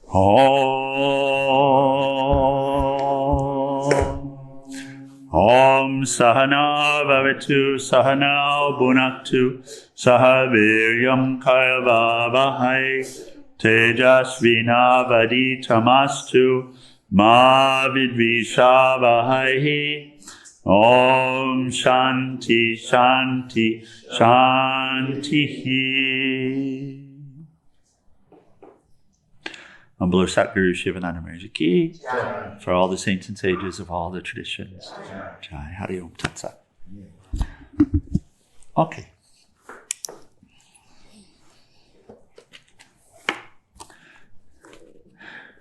Om Sahanā-Vavatu, Bhunaktu, Saha Vīryam Karavā-vahai, Tejas Vinā Vadhīta Mastu, Vidvishā-Vahai. Om Shānti, Shānti, Shāntihi. Humble Satguru Sivananda Saraswati ki, for all the saints and sages of all the traditions. Jai Hari Om Tat Sat. Okay.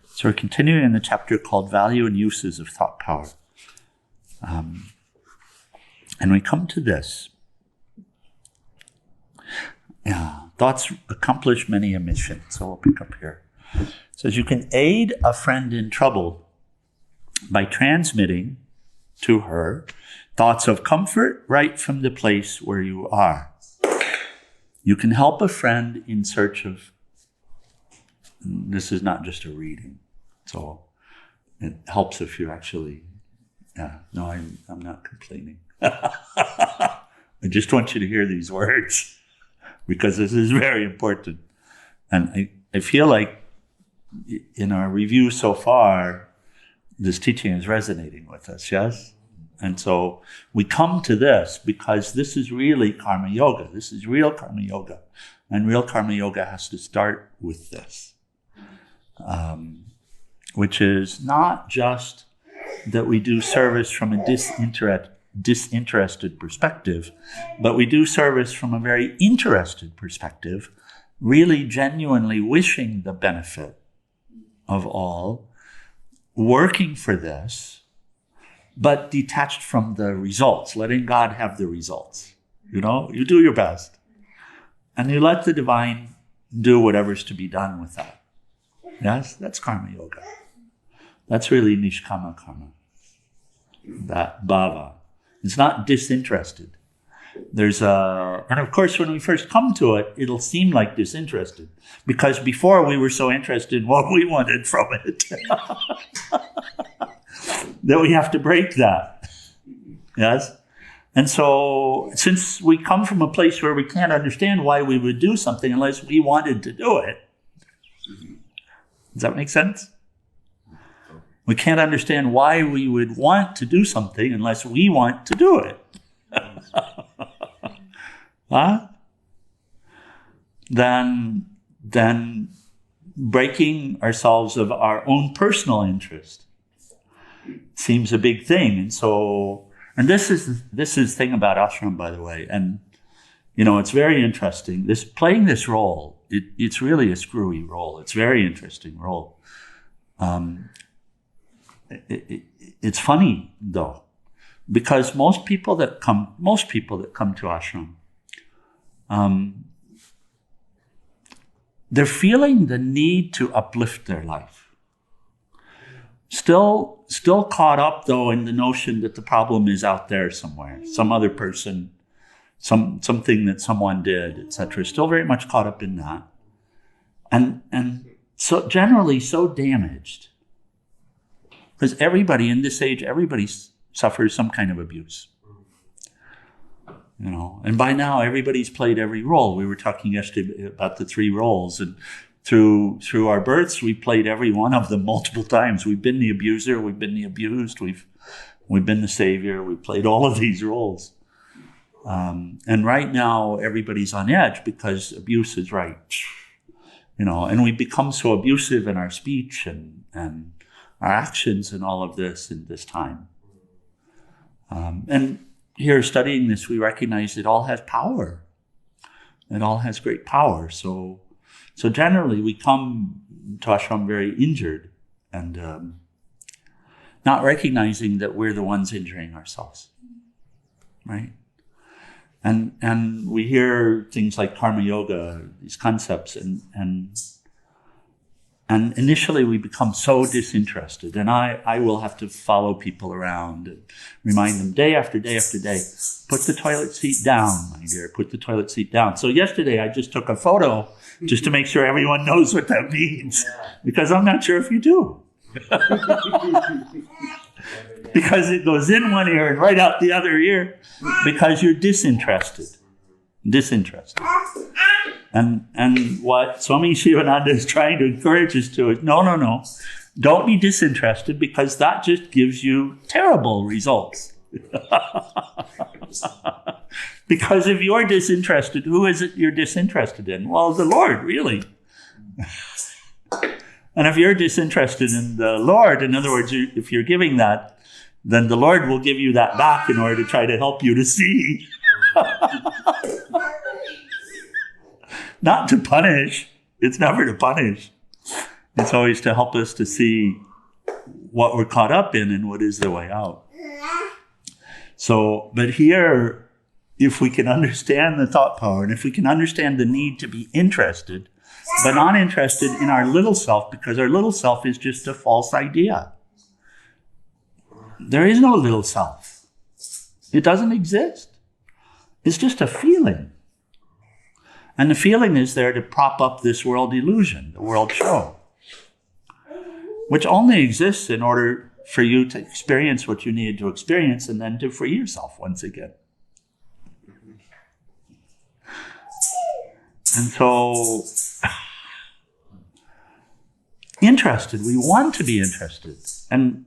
So we're continuing in the chapter called Value and Uses of Thought Power. And we come to this. Thoughts accomplish many a mission. So we'll pick up here. It says you can aid a friend in trouble by transmitting to her thoughts of comfort right from the place where you are. You can help a friend in search of, this is not just a reading, so it helps if you actually, no, I'm not complaining. I just want you to hear these words because this is very important. And I feel like in our review so far, this teaching is resonating with us, yes? And so we come to this because this is really karma yoga. This is real karma yoga. And real karma yoga has to start with this, which is not just that we do service from a disinterested perspective, but we do service from a very interested perspective, really genuinely wishing the benefit of all, working for this, but detached from the results, letting God have the results. You know, you do your best. And you let the divine do whatever's to be done with that. Yes, that's karma yoga. That's really nishkama karma. That bhava. It's not disinterested. And of course, when we first come to it, it'll seem like disinterested because before we were so interested in what we wanted from it that we have to break that. Yes? And so, since we come from a place where we can't understand why we would do something unless we wanted to do it, does that make sense? We can't understand why we would want to do something unless we want to do it. Huh? Then breaking ourselves of our own personal interest seems a big thing. And so, and this is the thing about ashram, by the way. And, you know, it's very interesting. Playing this role, it's really a screwy role. It's a very interesting role. It's funny though, because most people that come to ashram, they're feeling the need to uplift their life. Still caught up though in the notion that the problem is out there somewhere, some other person, something that someone did, etc. Still very much caught up in that, and so generally so damaged. Because everybody in this age, everybody suffers some kind of abuse. You know, and by now everybody's played every role. We were talking yesterday about the 3 roles, and through our births, we played every one of them multiple times. We've been the abuser, we've been the abused, we've been the savior. We played all of these roles. And right now everybody's on edge because abuse is right. You know, and we become so abusive in our speech and our actions and all of this in this time. And here studying this, we recognize it all has power. It all has great power. So generally we come to ashram very injured and not recognizing that we're the ones injuring ourselves, right? And we hear things like karma yoga, these concepts, and And initially we become so disinterested, and I will have to follow people around and remind them day after day after day, put the toilet seat down, my dear, put the toilet seat down. So yesterday I just took a photo just to make sure everyone knows what that means, because I'm not sure if you do. Because it goes in one ear and right out the other ear, because you're disinterested. Disinterested. And what Swami Sivananda is trying to encourage us to is, no. Don't be disinterested, because that just gives you terrible results. Because if you're disinterested, who is it you're disinterested in? Well, the Lord, really. And if you're disinterested in the Lord, in other words, if you're giving that, then the Lord will give you that back in order to try to help you to see. Not to punish. It's never to punish. It's always to help us to see what we're caught up in and what is the way out. So, but here, if we can understand the thought power, and if we can understand the need to be interested, but not interested in our little self, because our little self is just a false idea. There is no little self. It doesn't exist. It's just a feeling. And the feeling is there to prop up this world illusion, the world show, which only exists in order for you to experience what you needed to experience and then to free yourself once again. And so, interested, we want to be interested. And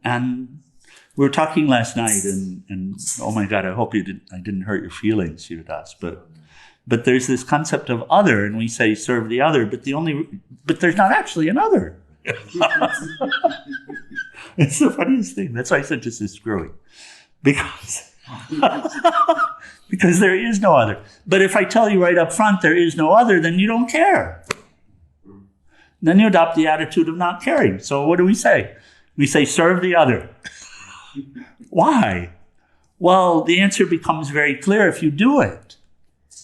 we were talking last night, and oh my God, I hope I didn't hurt your feelings, Shivadas, but there's this concept of other, and we say serve the other, but there's not actually an other. It's the funniest thing. That's why synthesis is screwy. Because there is no other. But if I tell you right up front there is no other, then you don't care. Then you adopt the attitude of not caring. So what do we say? We say serve the other. Why? Well, the answer becomes very clear if you do it.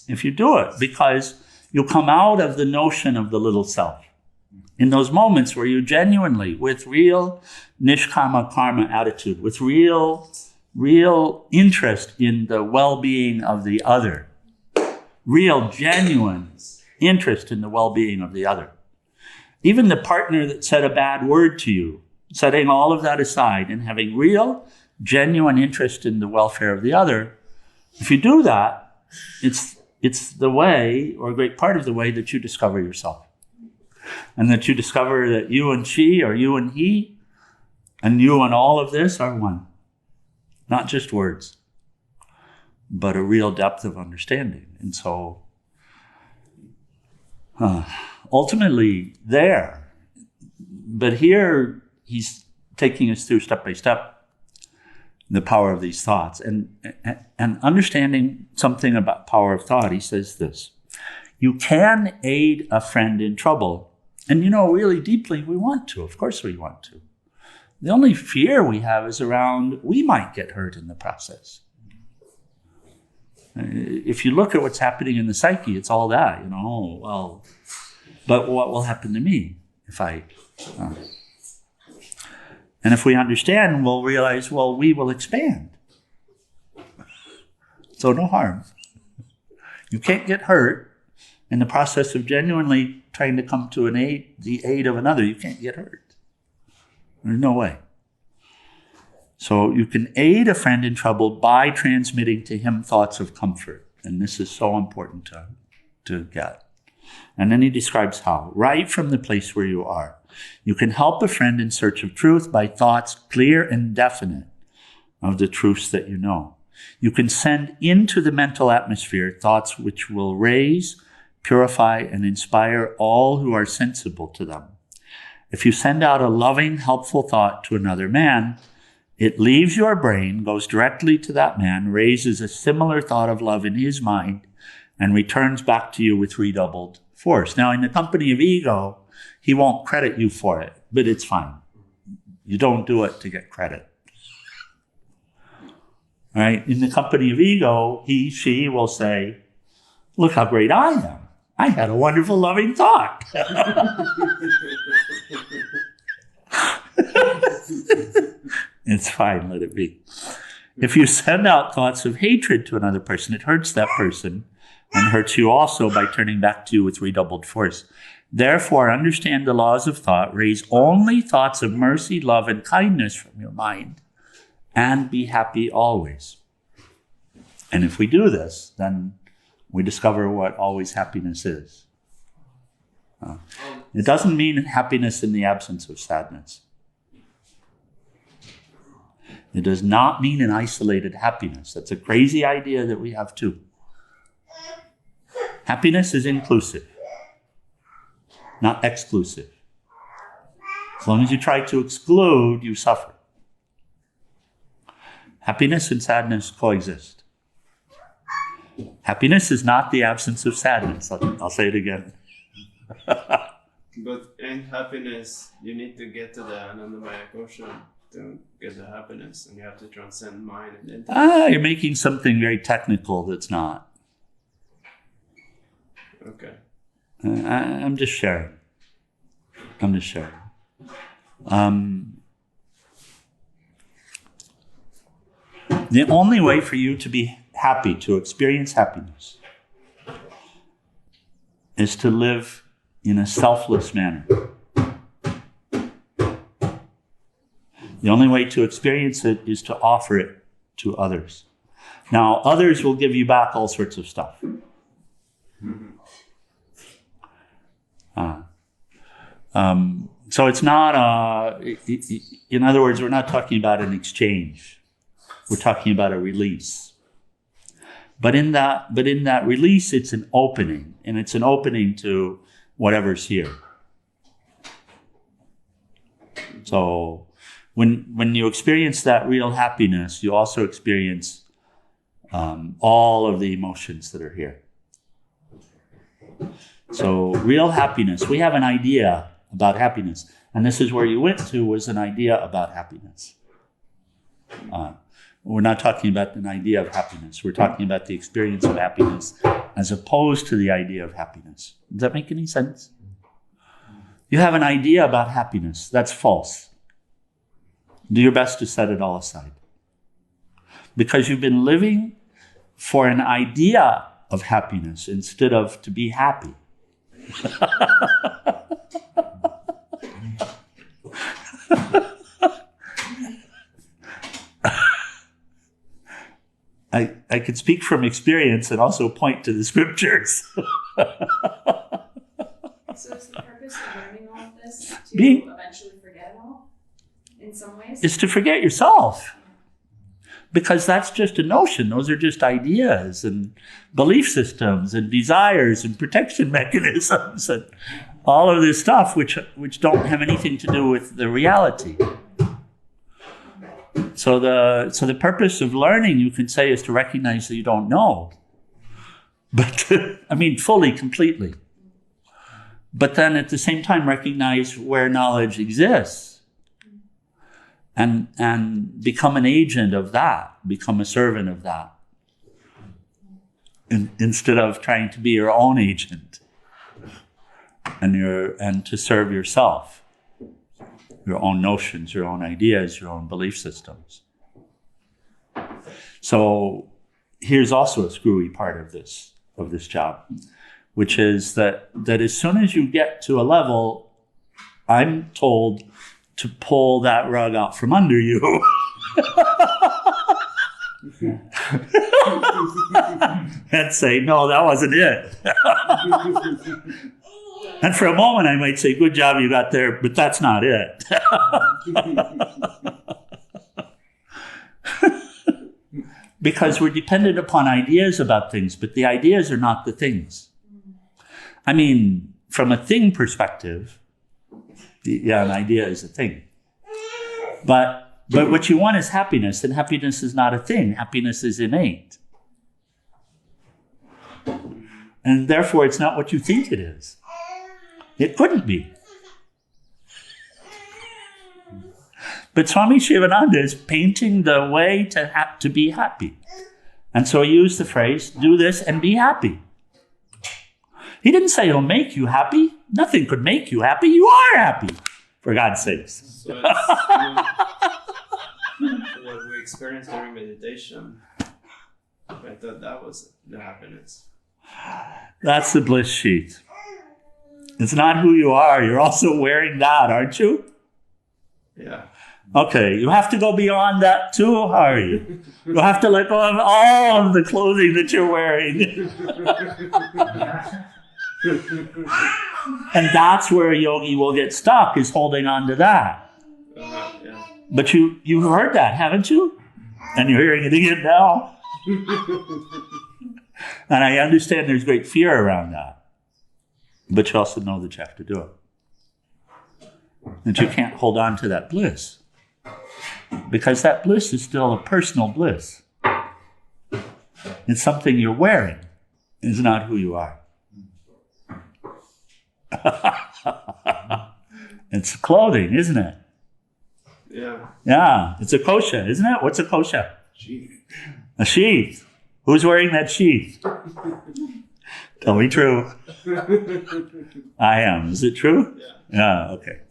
If you do it, because you'll come out of the notion of the little self. In those moments where you genuinely, with real nishkama karma attitude, with real interest in the well-being of the other, real genuine interest in the well-being of the other. Even the partner that said a bad word to you, setting all of that aside and having real, genuine interest in the welfare of the other, if you do that, it's the way, or a great part of the way, that you discover yourself. And that you discover that you and she, or you and he, and you and all of this are one. Not just words, but a real depth of understanding. And so, ultimately there. But here, he's taking us through step by step the power of these thoughts. And understanding something about power of thought, he says this: you can aid a friend in trouble. And really deeply we want to. Of course we want to. The only fear we have is around we might get hurt in the process. If you look at what's happening in the psyche, it's all that, but what will happen to me if I... And if we understand, we'll realize, we will expand. So no harm. You can't get hurt in the process of genuinely trying to come to the aid of another. You can't get hurt. There's no way. So you can aid a friend in trouble by transmitting to him thoughts of comfort. And this is so important to get. And then he describes how. Right from the place where you are, you can help a friend in search of truth by thoughts clear and definite of the truths that you know. You can send into the mental atmosphere thoughts which will raise, purify, and inspire all who are sensible to them. If you send out a loving, helpful thought to another man, it leaves your brain, goes directly to that man, raises a similar thought of love in his mind, and returns back to you with redoubled force. Now, in the company of ego, he won't credit you for it, but it's fine. You don't do it to get credit. All right? In the company of ego, he, she will say, look how great I am. I had a wonderful, loving thought. It's fine, let it be. If you send out thoughts of hatred to another person, it hurts that person and hurts you also by turning back to you with redoubled force. Therefore, understand the laws of thought. Raise only thoughts of mercy, love, and kindness from your mind, and be happy always. And if we do this, then we discover what always happiness is. It doesn't mean happiness in the absence of sadness. It does not mean an isolated happiness. That's a crazy idea that we have too. Happiness is inclusive, not exclusive. As long as you try to exclude, you suffer. Happiness and sadness coexist. Happiness is not the absence of sadness. I'll say it again. But in happiness, you need to get to the Anandamaya Kosha to get the happiness, and you have to transcend mind and intellect. You're making something very technical that's not. Okay. I'm just sharing. The only way for you to be happy, to experience happiness, is to live in a selfless manner. The only way to experience it is to offer it to others. Now, others will give you back all sorts of stuff. So it's not in other words, we're not talking about an exchange. We're talking about a release. But in that release, it's an opening, and it's an opening to whatever's here. So when you experience that real happiness, you also experience all of the emotions that are here. So real happiness, we have an idea about happiness, and this is where you went to, was an idea about happiness. We're not talking about an idea of happiness. We're talking about the experience of happiness as opposed to the idea of happiness. Does that make any sense? You have an idea about happiness. That's false. Do your best to set it all aside. Because you've been living for an idea of happiness instead of to be happy. I could speak from experience and also point to the scriptures. So is the purpose of learning all of this to eventually forget it all? In some ways? Is to forget yourself. Because that's just a notion. Those are just ideas and belief systems and desires and protection mechanisms and all of this stuff which don't have anything to do with the reality. So the purpose of learning, you can say, is to recognize that you don't know. But, fully, completely. But then at the same time recognize where knowledge exists. And become an agent of that, become a servant of that. Instead of trying to be your own agent and to serve yourself. Your own notions, your own ideas, your own belief systems. So here's also a screwy part of this job, which is that as soon as you get to a level, I'm told to pull that rug out from under you. And say, no, that wasn't it. And for a moment, I might say, good job you got there, but that's not it. Because we're dependent upon ideas about things, but the ideas are not the things. From a thing perspective, an idea is a thing. But what you want is happiness, and happiness is not a thing. Happiness is innate. And therefore, it's not what you think it is. It couldn't be. But Swami Sivananda is painting the way to be happy. And so he used the phrase, do this and be happy. He didn't say it'll make you happy. Nothing could make you happy. You are happy, for God's sakes. So experience during meditation. I thought that was the happiness. That's the bliss sheath. It's not who you are. You're also wearing that, aren't you? Yeah. Okay, you have to go beyond that too, Hari. You have to let go of all of the clothing that you're wearing. And that's where a yogi will get stuck, is holding on to that. Yeah. But you've heard that, haven't you? And you're hearing it again now. And I understand there's great fear around that. But you also know that you have to do it. That you can't hold on to that bliss. Because that bliss is still a personal bliss. It's something you're wearing. It's not who you are. It's clothing, isn't it? Yeah. Yeah, it's a kosha, isn't it? What's a kosha? Sheath. A sheath. Who's wearing that sheath? Tell me true. I am. Is it true? Yeah. Yeah, okay.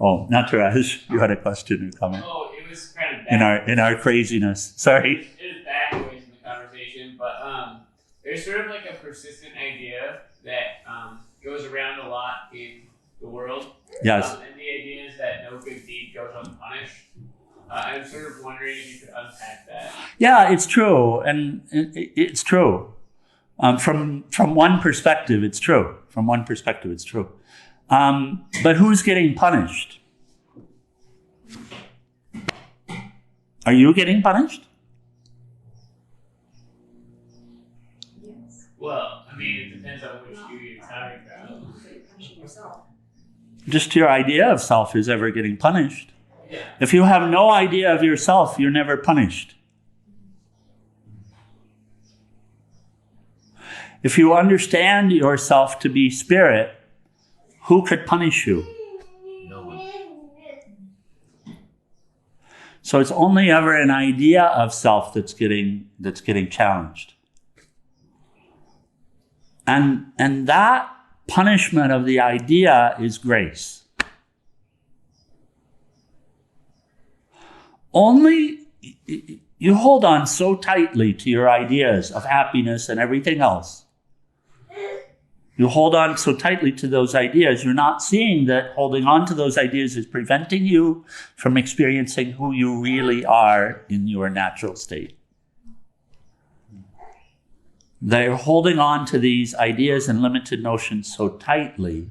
Oh, Nataraj, you had a question or comment? Oh, it was kind of back. In our craziness. Sorry. It was backwards in the conversation, but there's sort of like a persistent idea that goes around a lot in the world. Yes. And the idea is that no good deed goes unpunished. I'm sort of wondering if you could unpack that. Yeah, it's true, and it's true. From one perspective, it's true. From one perspective, it's true. But who's getting punished? Are you getting punished? Yes. Well, I mean, it depends on which you you're talking about. So you're punishing yourself. Just your idea of self is ever getting punished. Yeah. If you have no idea of yourself, you're never punished. If you understand yourself to be spirit, who could punish you? No one. So it's only ever an idea of self that's getting challenged. And that punishment of the idea is grace. Only you hold on so tightly to your ideas of happiness and everything else. You hold on so tightly to those ideas, you're not seeing that holding on to those ideas is preventing you from experiencing who you really are in your natural state. They're holding on to these ideas and limited notions so tightly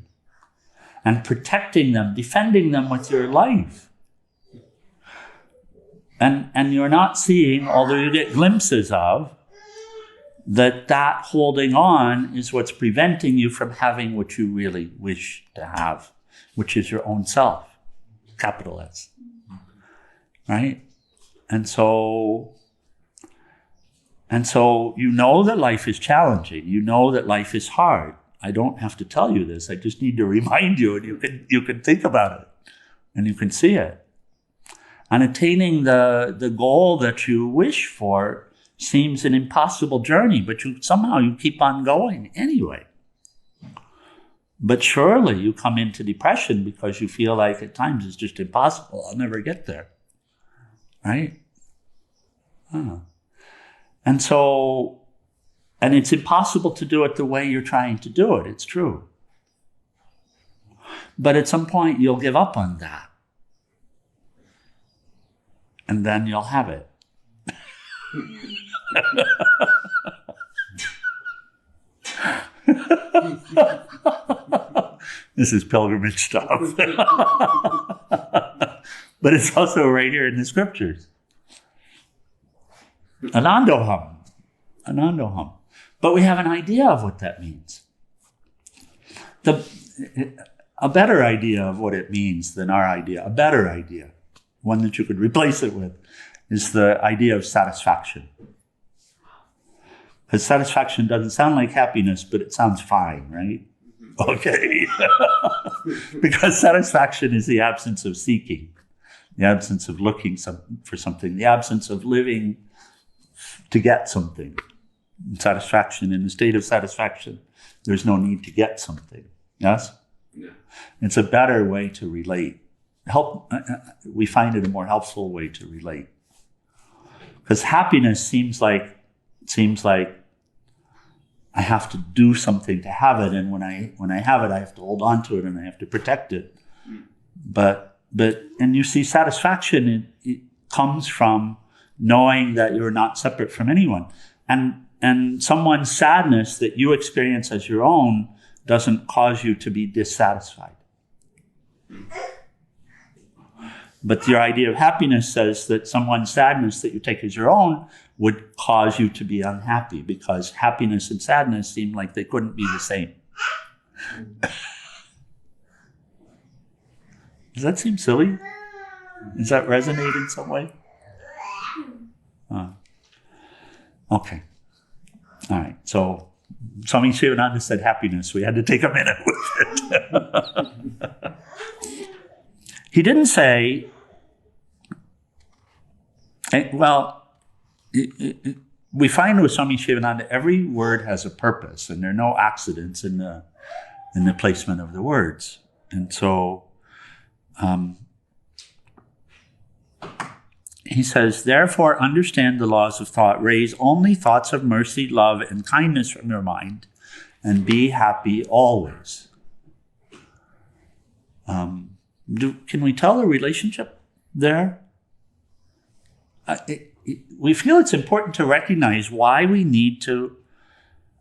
and protecting them, defending them with your life. And you're not seeing, although you get glimpses of, that holding on is what's preventing you from having what you really wish to have, which is your own self, capital S. Right? And so you know that life is challenging. You know that life is hard. I don't have to tell you this. I just need to remind you, and you can think about it, and you can see it. And attaining the goal that you wish for seems an impossible journey, but somehow you keep on going anyway. But surely you come into depression because you feel like at times it's just impossible. I'll never get there. Right? And it's impossible to do it the way you're trying to do it. It's true. But at some point you'll give up on that. And then you'll have it. This is pilgrimage stuff. But it's also right here in the scriptures. Anandoham. Anandoham. But we have an idea of what that means. A better idea of what it means than our idea, a better idea, one that you could replace it with, is the idea of satisfaction. Because satisfaction doesn't sound like happiness, but it sounds fine, right? Okay. Because satisfaction is the absence of seeking, the absence of looking for something, the absence of living to get something. Satisfaction, in the state of satisfaction, there's no need to get something. Yes? Yeah. It's a better way to relate. we find it a more helpful way to relate. Because happiness seems like I have to do something to have it, and when I have it, I have to hold on to it and I have to protect it. But you see, satisfaction it comes from knowing that you're not separate from anyone, and someone's sadness that you experience as your own doesn't cause you to be dissatisfied. But your idea of happiness says that someone's sadness that you take as your own would cause you to be unhappy, because happiness and sadness seem like they couldn't be the same. Does that seem silly? Does that resonate in some way? Okay. All right. So Swami Sivananda said happiness. We had to take a minute with it. He didn't say, we find with Swami Sivananda, every word has a purpose, and there are no accidents in the placement of the words. And so he says, therefore, understand the laws of thought. Raise only thoughts of mercy, love, and kindness from your mind, and be happy always. Can we tell the relationship there? We feel it's important to recognize why we need to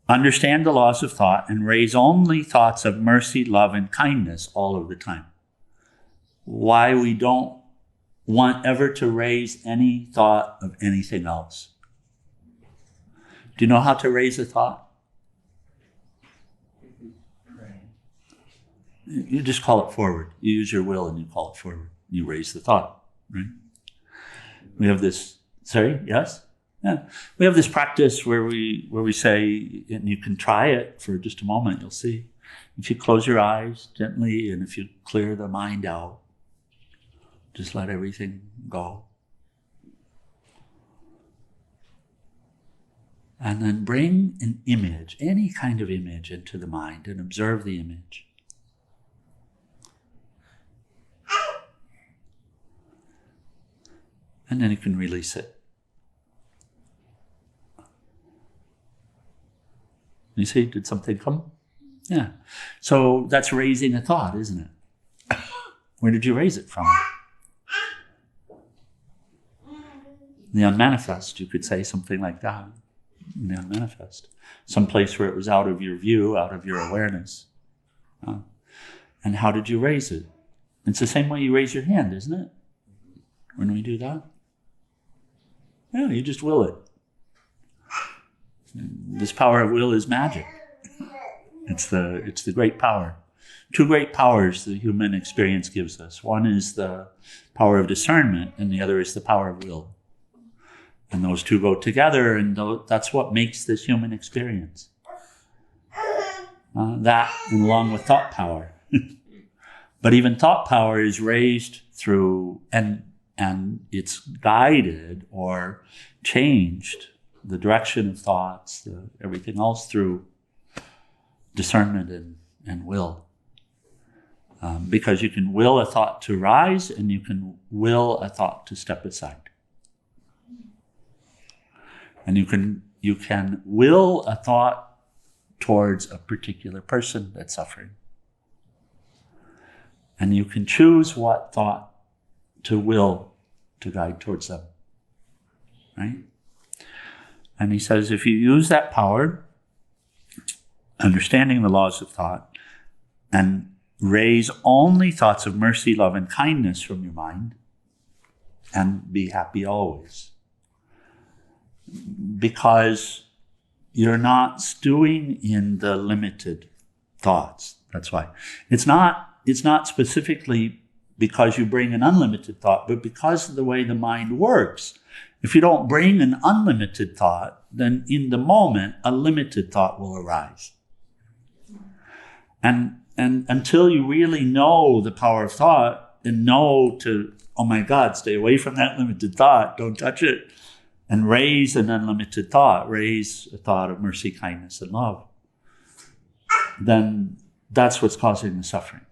understand the laws of thought and raise only thoughts of mercy, love, and kindness all of the time. Why we don't want ever to raise any thought of anything else. Do you know how to raise a thought? You just call it forward. You use your will and you call it forward. You raise the thought, right? We have this, sorry, yes? Yeah. We have this practice where we say, and you can try it for just a moment, you'll see. If you close your eyes gently and if you clear the mind out, just let everything go. And then bring an image, any kind of image, into the mind and observe the image. And then you can release it. You see, did something come? Yeah. So that's raising a thought, isn't it? Where did you raise it from? The unmanifest, you could say something like that. The unmanifest. Some place where it was out of your view, out of your awareness. And how did you raise it? It's the same way you raise your hand, isn't it? When we do that? Yeah, you just will it. This power of will is magic. It's the great power. Two great powers the human experience gives us. One is the power of discernment, and the other is the power of will. And those two go together, and that's what makes this human experience. That, along with thought power. But even thought power is raised through, and it's guided or changed, the direction of thoughts, everything else, through discernment and will. Because you can will a thought to rise, and you can will a thought to step aside. And you can will a thought towards a particular person that's suffering. And you can choose what thought to will to guide towards them. Right? And he says, if you use that power, understanding the laws of thought, and raise only thoughts of mercy, love, and kindness from your mind, and be happy always. Because you're not stewing in the limited thoughts. That's why. It's not specifically because you bring an unlimited thought, but because of the way the mind works. If you don't bring an unlimited thought, then in the moment, a limited thought will arise. And until you really know the power of thought and know to, oh my God, stay away from that limited thought, don't touch it, and raise an unlimited thought, raise a thought of mercy, kindness, and love, then that's what's causing the suffering.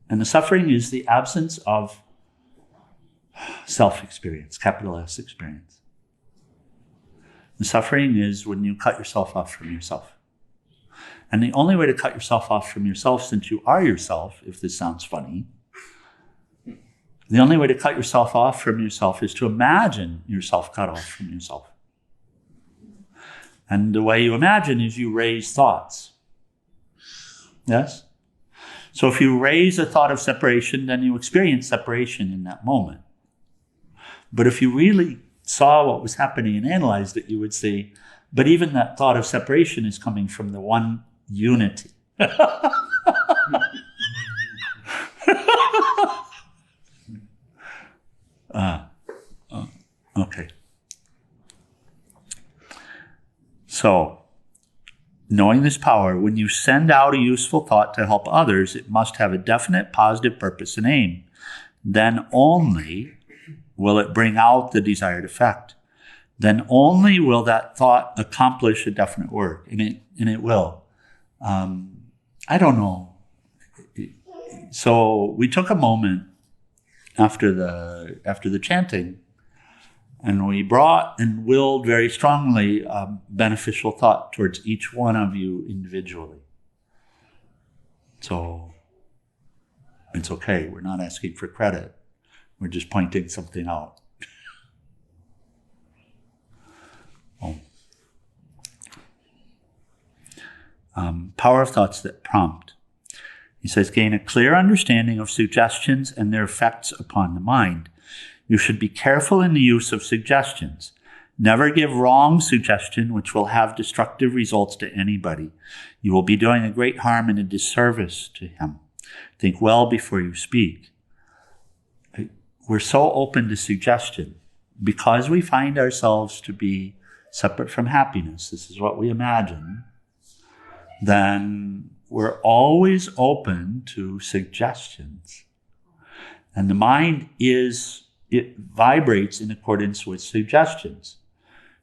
And the suffering is the absence of self-experience, capital S experience. The suffering is when you cut yourself off from yourself. And the only way to cut yourself off from yourself, since you are yourself, if this sounds funny, the only way to cut yourself off from yourself is to imagine yourself cut off from yourself. And the way you imagine is you raise thoughts. Yes? So if you raise a thought of separation, then you experience separation in that moment. But if you really saw what was happening and analyzed it, you would see, but even that thought of separation is coming from the one unity. Okay. So, knowing this power, when you send out a useful thought to help others, it must have a definite positive purpose and aim. Then only will it bring out the desired effect. Then only will that thought accomplish a definite work, and it will. I don't know. So we took a moment after the chanting, and we brought and willed very strongly a beneficial thought towards each one of you individually. So it's okay. We're not asking for credit. We're just pointing something out. Power of thoughts that prompt. He says, gain a clear understanding of suggestions and their effects upon the mind. You should be careful in the use of suggestions. Never give wrong suggestion which will have destructive results to anybody. You will be doing a great harm and a disservice to him. Think well before you speak. We're so open to suggestion because we find ourselves to be separate from happiness. This is what we imagine. Then we're always open to suggestions. And the mind it vibrates in accordance with suggestions.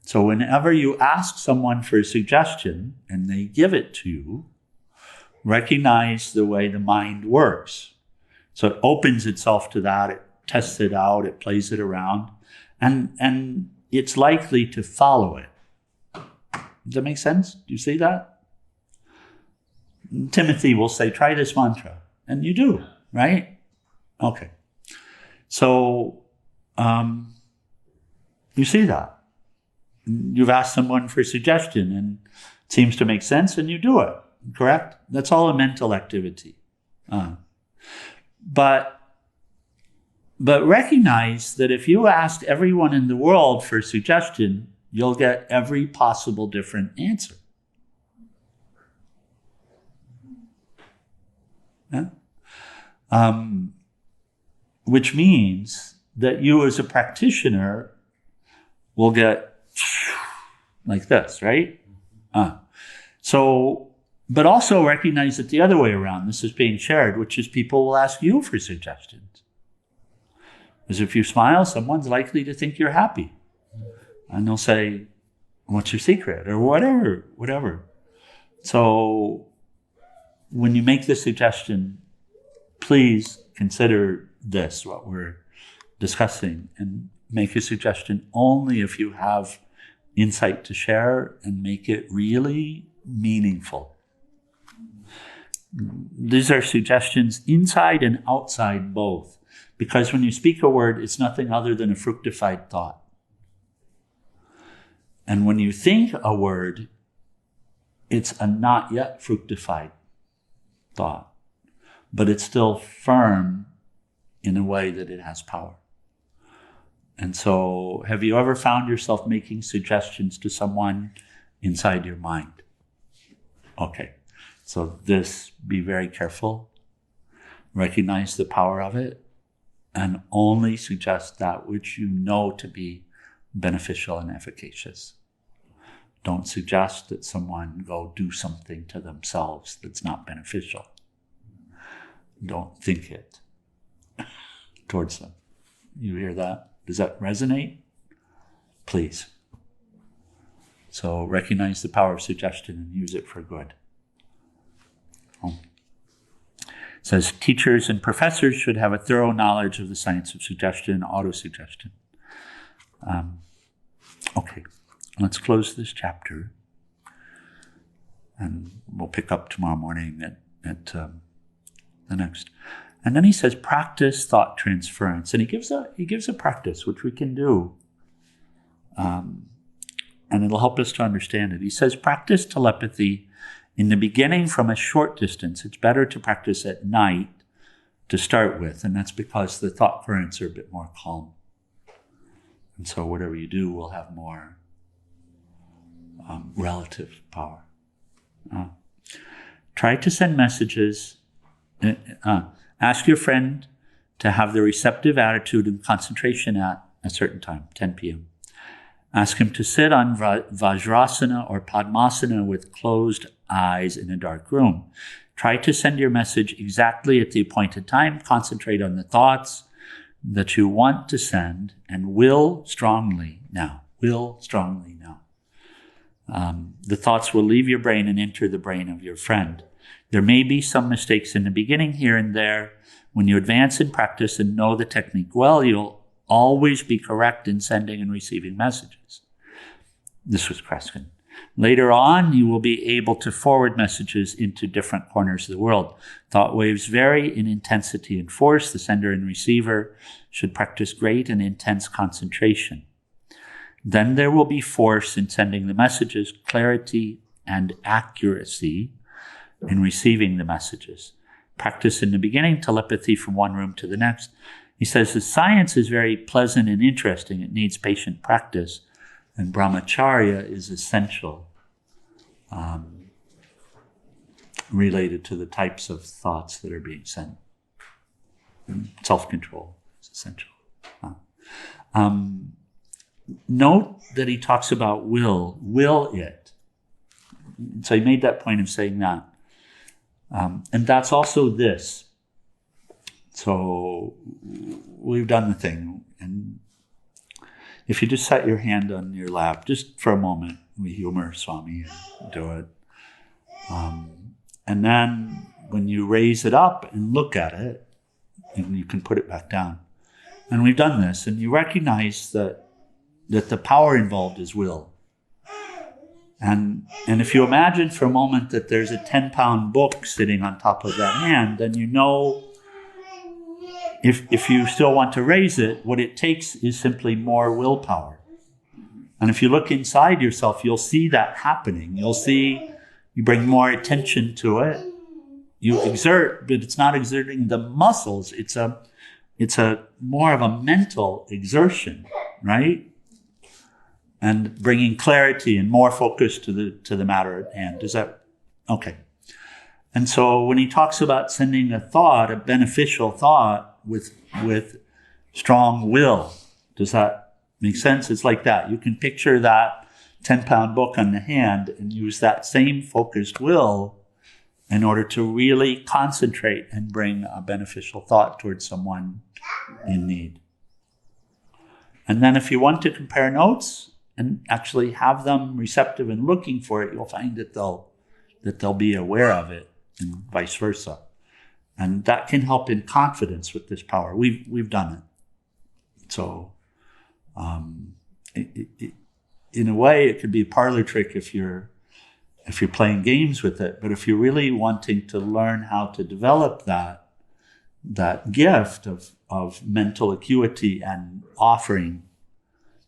So whenever you ask someone for a suggestion and they give it to you, recognize the way the mind works. So it opens itself to that, it tests it out, it plays it around, and it's likely to follow it. Does that make sense? Do you see that? Timothy will say, try this mantra. And you do, right? Okay. So, you see that. You've asked someone for a suggestion and it seems to make sense and you do it, correct? That's all a mental activity. But recognize that if you ask everyone in the world for a suggestion, you'll get every possible different answer. Yeah? Which means that you as a practitioner will get like this, right? So, but also recognize that the other way around, this is being shared, which is people will ask you for suggestions. Because if you smile, someone's likely to think you're happy. And they'll say, what's your secret? Or whatever. So when you make the suggestion, please consider this, what we're discussing, and make a suggestion only if you have insight to share and make it really meaningful. These are suggestions inside and outside both, because when you speak a word, it's nothing other than a fructified thought. And when you think a word, it's a not yet fructified thought, but it's still firm in a way that it has power. And so, have you ever found yourself making suggestions to someone inside your mind? Okay, so this, be very careful, recognize the power of it, and only suggest that which you know to be beneficial and efficacious. Don't suggest that someone go do something to themselves that's not beneficial. Don't think it towards them. You hear that? Does that resonate? Please. So recognize the power of suggestion and use it for good. says teachers and professors should have a thorough knowledge of the science of suggestion and autosuggestion. Okay, let's close this chapter, and we'll pick up tomorrow morning at the next. And then he says, practice thought transference, and he gives a practice which we can do, and it'll help us to understand it. He says, practice telepathy in the beginning from a short distance. It's better to practice at night to start with, and that's because the thought currents are a bit more calm. And so whatever you do will have more relative power. Try to send messages. Ask your friend to have the receptive attitude and concentration at a certain time, 10 p.m. Ask him to sit on Vajrasana or Padmasana with closed eyes in a dark room. Try to send your message exactly at the appointed time. Concentrate on the thoughts that you want to send, and will strongly now. Will strongly now. The thoughts will leave your brain and enter the brain of your friend. There may be some mistakes in the beginning here and there. When you advance in practice and know the technique well, you'll always be correct in sending and receiving messages. This was Kreskin. Later on, you will be able to forward messages into different corners of the world. Thought waves vary in intensity and force. The sender and receiver should practice great and intense concentration. Then there will be force in sending the messages, clarity and accuracy in receiving the messages. Practice in the beginning, telepathy from one room to the next. He says the science is very pleasant and interesting. It needs patient practice, and brahmacharya is essential, related to the types of thoughts that are being sent. Self-control is essential. Note that he talks about will it. So he made that point of saying that. And that's also this. So we've done the thing. And if you just set your hand on your lap, just for a moment, we humor Swami and do it. And then when you raise it up and look at it, you can put it back down. And we've done this, and you recognize that the power involved is will. And if you imagine for a moment that there's a 10-pound book sitting on top of that hand, then you know if you still want to raise it, what it takes is simply more willpower. And if you look inside yourself, you'll see that happening. You'll see you bring more attention to it. You exert, but it's not exerting the muscles. It's a more of a mental exertion, right? And bringing clarity and more focus to the matter at hand. Is that okay? And so when he talks about sending a thought, a beneficial thought with strong will, does that make sense? It's like that. You can picture that 10-pound book on the hand and use that same focused will in order to really concentrate and bring a beneficial thought towards someone in need. And then if you want to compare notes and actually have them receptive and looking for it, you'll find that they'll be aware of it, and vice versa. And that can help in confidence with this power. We've done it. So in a way, it could be a parlor trick if you're playing games with it. But if you're really wanting to learn how to develop that gift of mental acuity and offering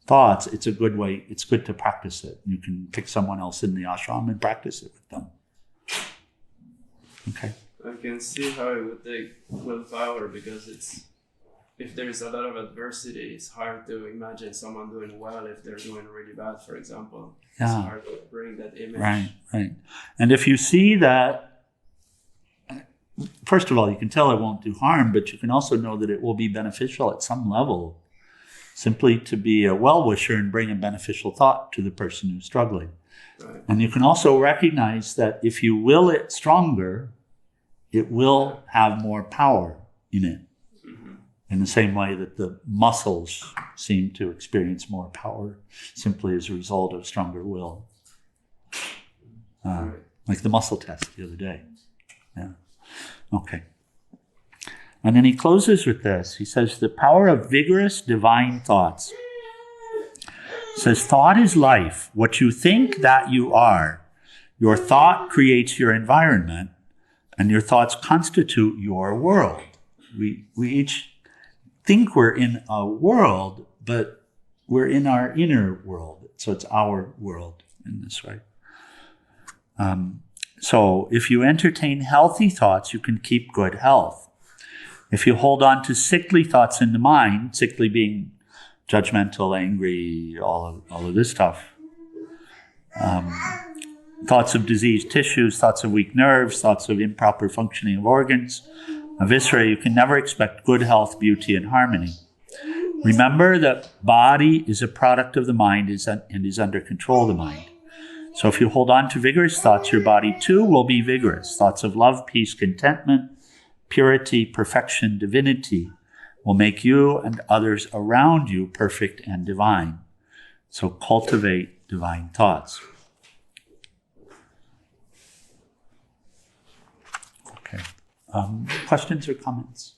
thoughts, it's a good way. It's good to practice it. You can pick someone else in the ashram and practice it with them. Okay. I can see how it would take willpower, because if there's a lot of adversity, it's hard to imagine someone doing well if they're doing really bad, for example. Yeah. It's hard to bring that image. Right. And if you see that, first of all, you can tell it won't do harm, but you can also know that it will be beneficial at some level, simply to be a well-wisher and bring a beneficial thought to the person who's struggling. Right. And you can also recognize that if you will it stronger, it will have more power in it. Mm-hmm. In the same way that the muscles seem to experience more power simply as a result of stronger will. Like the muscle test the other day. Yeah. Okay. And then he closes with this. He says, the power of vigorous divine thoughts. He says, thought is life. What you think that you are. Your thought creates your environment, and your thoughts constitute your world. We each think we're in a world, but we're in our inner world. So it's our world in this way. So if you entertain healthy thoughts, you can keep good health. If you hold on to sickly thoughts in the mind, sickly being judgmental, angry, all of this stuff, thoughts of diseased tissues, thoughts of weak nerves, thoughts of improper functioning of organs, of viscera, you can never expect good health, beauty, and harmony. Remember that body is a product of the mind and is under control of the mind. So if you hold on to vigorous thoughts, your body too will be vigorous. Thoughts of love, peace, contentment, purity, perfection, divinity will make you and others around you perfect and divine. So cultivate divine thoughts. Okay. Questions or comments?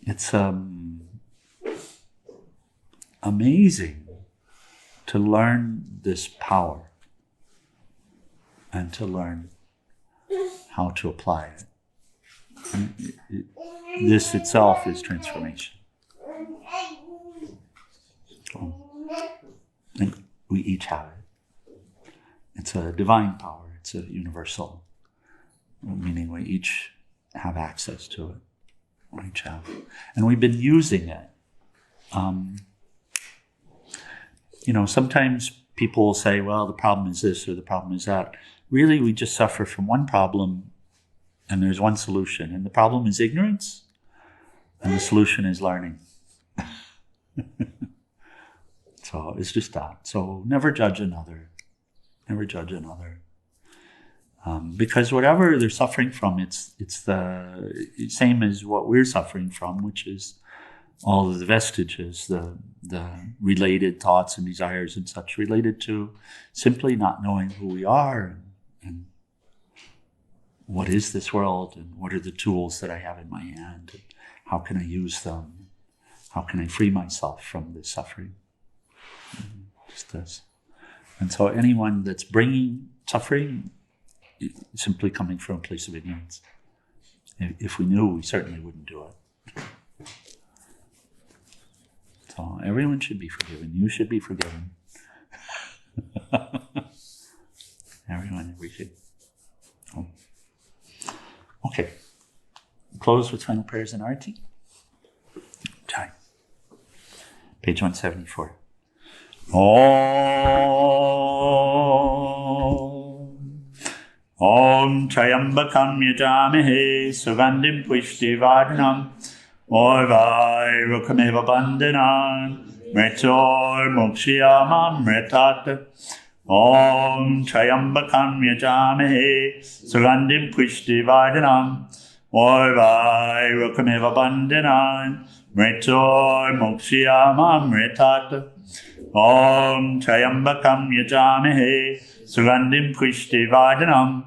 It's amazing to learn this power and to learn how to apply it. This itself is transformation. And we each have it. It's a divine power. It's a universal, meaning we each have access to it. We each have. And we've been using it. Sometimes people will say, well, the problem is this or the problem is that. Really, we just suffer from one problem and there's one solution. And the problem is ignorance and the solution is learning. So it's just that. So never judge another. Never judge another. Because whatever they're suffering from, it's the same as what we're suffering from, which is all of the vestiges, the related thoughts and desires and such related to simply not knowing who we are and what is this world and what are the tools that I have in my hand and how can I use them? How can I free myself from this suffering? Just this. And so anyone that's bringing suffering is simply coming from a place of ignorance. If we knew, we certainly wouldn't do it. So everyone should be forgiven. You should be forgiven. Everyone, everything. Oh. Okay. Close with final prayers and arati. Time. Page 174. Om Trayambakam Yajamahe Sugandhim Pushtivardhanam Orvai Rukameva Bandhanan Mritor Mokshiyamam Mritat Om Trayambakam Yajamahe Sugandhim Pushtivardhanam Orvai Rukameva Bandhanan Mritor Mokshiyamam Mritat Om Trayambakam Yajamahe Sugandhim Pushtivardhanam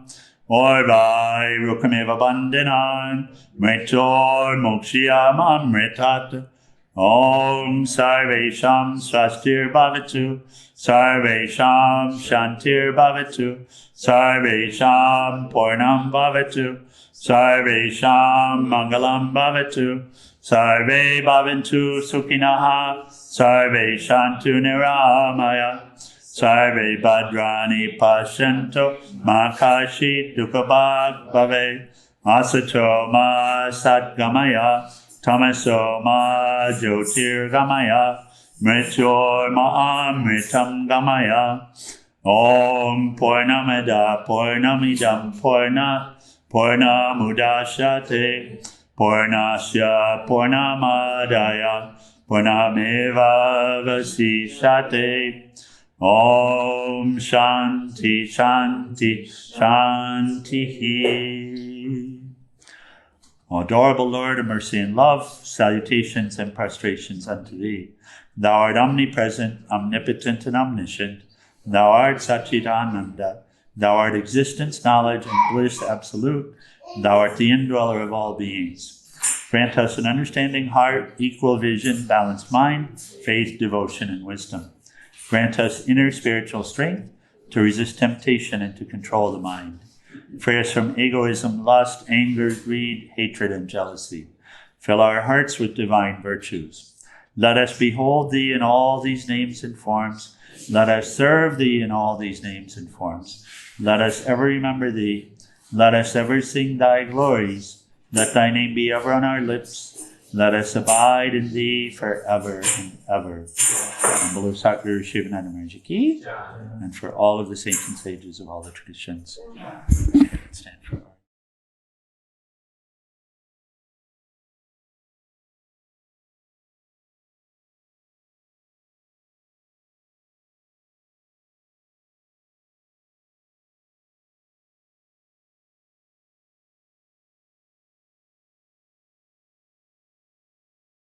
Orvai Rukameva Bandhanan Mritor Mokshiyamam Mritat Om Sarvesham Swastir Bhavatu Sarvesham Shantir Bhavatu Sarvesham Purnam Bhavatu Sarvesham Mangalam Bhavatu Sarve Bhavantu Sukhinaha Sarve Shantu Niramaya Sarve Bhadrani Pasyanto Makashi Dukhabhag Bhave Asato Ma Satgamaya Tamaso Ma Jyotir Gamaya Mrityor Ma Amritam Gamaya Om Purnamada Purnamidam Purnamudashate Purnasya Purnamadaya Purnameva Vasishate Om Shānti Shānti Shāntihi. O adorable Lord of mercy and love, salutations and prostrations unto thee. Thou art omnipresent, omnipotent, and omniscient. Thou art Satchidananda, Thou art existence, knowledge, and bliss absolute. Thou art the indweller of all beings. Grant us an understanding heart, equal vision, balanced mind, faith, devotion, and wisdom. Grant us inner spiritual strength to resist temptation and to control the mind. Free us from egoism, lust, anger, greed, hatred, and jealousy. Fill our hearts with divine virtues. Let us behold Thee in all these names and forms. Let us serve Thee in all these names and forms. Let us ever remember Thee. Let us ever sing Thy glories. Let Thy name be ever on our lips. Let us abide in Thee forever and ever. And below Sadhguru Sivananda Maharaj ki, and for all of the saints and sages of all the traditions. Stand for